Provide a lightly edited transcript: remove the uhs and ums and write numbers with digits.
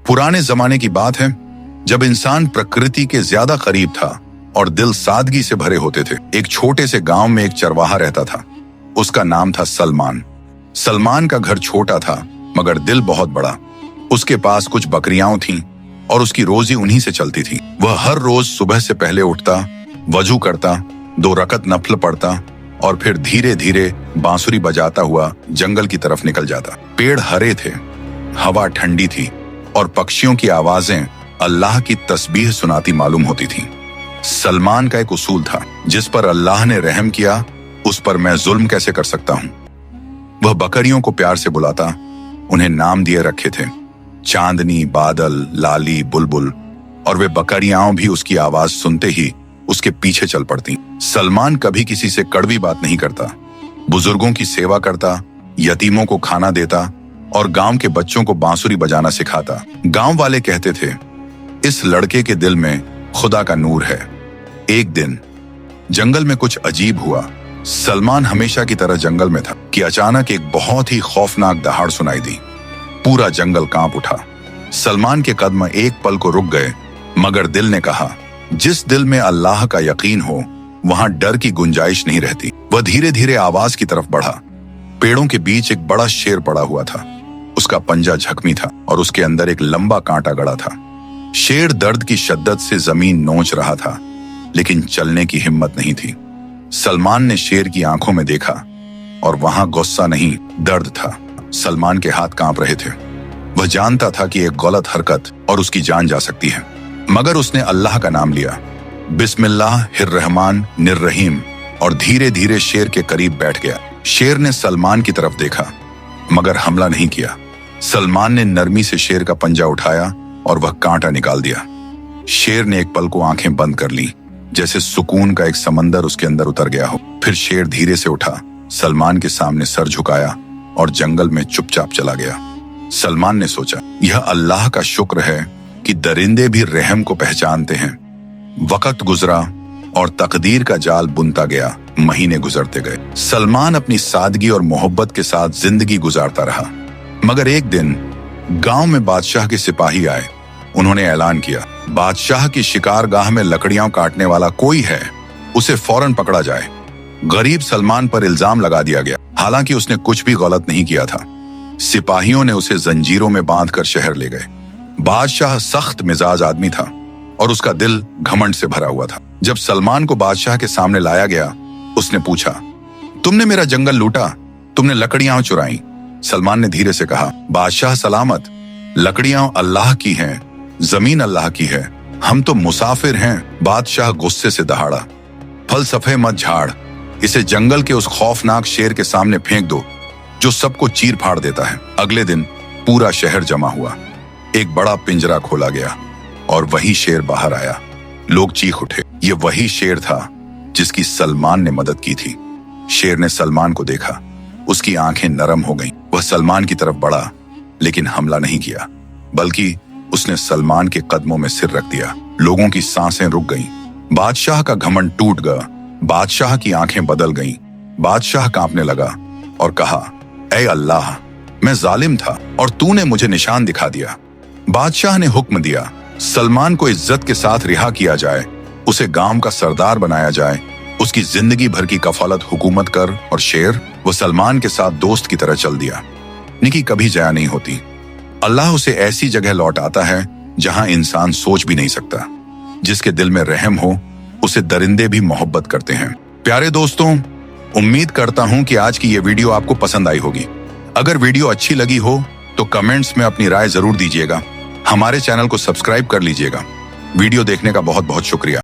पुराने जमाने की बात है जब इंसान प्रकृति के ज्यादा करीब था और दिल सादगी से भरे होते थे। एक छोटे से गांव में एक चरवाहा रहता था। उसका नाम था सलमान। सलमान का घर छोटा था मगर दिल बहुत बड़ा। उसके पास कुछ बकरियां थीं और उसकी रोजी उन्हीं से चलती थी। वह हर रोज सुबह से पहले उठता, वजू करता, 2 रकत नफल पढ़ता और फिर धीरे धीरे बांसुरी बजाता हुआ जंगल की तरफ निकल जाता। पेड़ हरे थे, हवा ठंडी थी और पक्षियों की आवाजें अल्लाह की तस्बीह सुनाती मालूम होती थीं। सलमान का एक उसूल था, जिस पर अल्लाह ने रहम किया उस पर मैं जुल्म कैसे कर सकता हूं। वह बकरियों को प्यार से बुलाता, उन्हें नाम दिए रखे थे, चांदनी, बादल, लाली, बुलबुल, और वे बकरियां भी उसकी आवाज सुनते ही उसके पीछे चल पड़ती। सलमान कभी किसी से कड़वी बात नहीं करता, बुजुर्गों की सेवा करता, यतीमों को खाना देता और गांव के बच्चों को बांसुरी बजाना सिखाता। गांव वाले कहते थे, इस लड़के के दिल में खुदा का नूर है। एक दिन जंगल में कुछ अजीब हुआ। सलमान हमेशा की तरह जंगल में था कि अचानक एक बहुत ही खौफनाक दहाड़ सुनाई दी। पूरा जंगल कांप उठा। सलमान के कदम एक पल को रुक गए, मगर दिल ने कहा, जिस दिल में अल्लाह का यकीन हो वहां डर की गुंजाइश नहीं रहती। वह धीरे धीरे आवाज की तरफ बढ़ा। पेड़ों के बीच एक बड़ा शेर पड़ा हुआ था। उसका पंजा जख्मी था और उसके अंदर एक लंबा कांटा गड़ा था। शेर दर्द की शिद्दत से जमीन नोच रहा था, लेकिन चलने की हिम्मत नहीं थी। सलमान ने शेर की आंखों में देखा और वहां गुस्सा नहीं, दर्द था। सलमान के हाथ कांप रहे थे। वह जानता था कि एक गलत हरकत और उसकी जान जा सकती है, मगर उसने अल्लाह का नाम लिया, बिस्मिल्लाहिर्रहमानिर्रहीम, और धीरे धीरे शेर के करीब बैठ गया। शेर ने सलमान की तरफ देखा मगर हमला नहीं किया। सलमान ने नरमी से शेर का पंजा उठाया और वह कांटा निकाल दिया। शेर ने एक पल को आंखें बंद कर ली, जैसे सुकून का एक समंदर उसके अंदर उतर गया हो। फिर शेर धीरे से उठा, सलमान के सामने सर झुकाया और जंगल में चुपचाप चला गया। सलमान ने सोचा, यह अल्लाह का शुक्र है कि दरिंदे भी रहम को पहचानते हैं। वक्त गुजरा और तकदीर का जाल बुनता गया। महीने गुजरते गए। सलमान अपनी सादगी और मोहब्बत के साथ जिंदगी गुजारता रहा। मगर एक दिन गांव में बादशाह के सिपाही आए। उन्होंने ऐलान किया, बादशाह की शिकारगाह में लकड़ियां काटने वाला कोई है, उसे फौरन पकड़ा जाए। गरीब सलमान पर इल्जाम लगा दिया गया, हालांकि उसने कुछ भी गलत नहीं किया था। सिपाहियों ने उसे जंजीरों में बांधकर शहर ले गए। बादशाह सख्त मिजाज आदमी था और उसका दिल घमंड से भरा हुआ था। जब सलमान को बादशाह के सामने लाया गया, उसने पूछा, तुमने मेरा जंगल लूटा, तुमने लकड़ियां चुराई। सलमान ने धीरे से कहा, बादशाह सलामत, लकड़ियां अल्लाह की हैं, जमीन अल्लाह की है, हम तो मुसाफिर हैं। बादशाह गुस्से से दहाड़ा, फलसफे मत झाड़, इसे जंगल के उस खौफनाक शेर के सामने फेंक दो जो सबको चीर फाड़ देता है। अगले दिन पूरा शहर जमा हुआ। एक बड़ा पिंजरा खोला गया और वही शेर बाहर आया। लोग चीख उठे। ये वही शेर था जिसकी सलमान ने मदद की थी। शेर ने सलमान को देखा, उसकी आंखें नरम हो गईं। वह सलमान की तरफ बढ़ा, लेकिन हमला नहीं किया, बल्कि उसने सलमान के कदमों में सिर रख दिया। लोगों की सांसें रुक गईं। बादशाह का घमंड टूट गया। बादशाह की आंखें बदल गईं। बादशाह कांपने लगा और कहा, ऐ अल्लाह, मैं जालिम था और तूने मुझे निशान दिखा दिया। बादशाह ने हुक्म दिया, सलमान को इज्जत के साथ रिहा किया जाए, उसे गांव का सरदार बनाया जाए, उसकी जिंदगी भर की कफालत हुकूमत कर। और शेर वो सलमान के साथ दोस्त की तरह चल दिया। निकी कभी जया नहीं होती। अल्लाह उसे ऐसी जगह लौट आता है जहां इंसान सोच भी नहीं सकता। जिसके दिल में रहम हो उसे दरिंदे भी मोहब्बत करते हैं। प्यारे दोस्तों, उम्मीद करता हूं कि आज की ये वीडियो आपको पसंद आई होगी। अगर वीडियो अच्छी लगी हो तो कमेंट्स में अपनी राय जरूर दीजिएगा। हमारे चैनल को सब्सक्राइब कर लीजिएगा। वीडियो देखने का बहुत बहुत शुक्रिया।